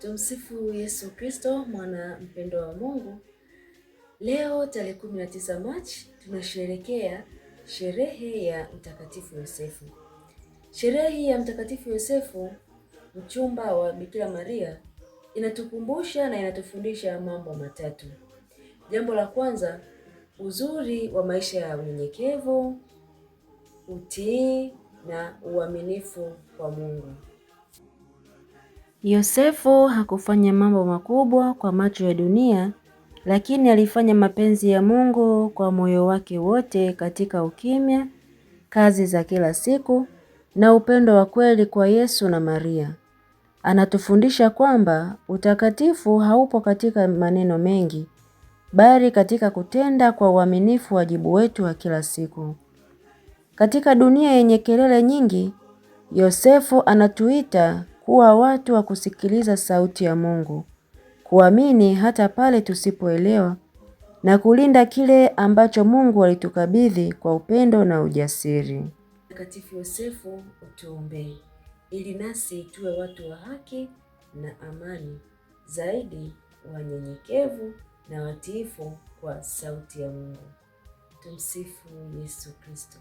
Tumsifu Yesu Kristo, mwana mpendwa wa Mungu. Leo tarehe 19 Machi tunasherehekea sherehe ya Mtakatifu Yosefu. Sherehe ya Mtakatifu Yosefu, mchumba wa Bikira Maria, inatukumbusha na inatufundisha mambo matatu. Jambo la kwanza, uzuri wa maisha ya unyenyekevu, utii na uaminifu kwa Mungu. Yosefu hakufanya mambo makubwa kwa macho ya dunia, lakini alifanya mapenzi ya Mungu kwa moyo wake wote katika ukimya, kazi za kila siku na upendo wa kweli kwa Yesu na Maria. Anatufundisha kwamba utakatifu haupo katika maneno mengi, bali katika kutenda kwa uaminifu wajibu wetu wa kila siku. Katika dunia yenye kelele nyingi, Yosefu anatuita kuwa watu wa kusikiliza sauti ya Mungu, kuamini hata pale tusipoelewa na kulinda kile ambacho Mungu alitukabidhi kwa upendo na ujasiri. Mtakatifu Yosefu, utuombee ili nasi tuwe watu wa haki na amani, zaidi wanyenyekevu na watiifu kwa sauti ya Mungu. Tumsifu Yesu Kristo.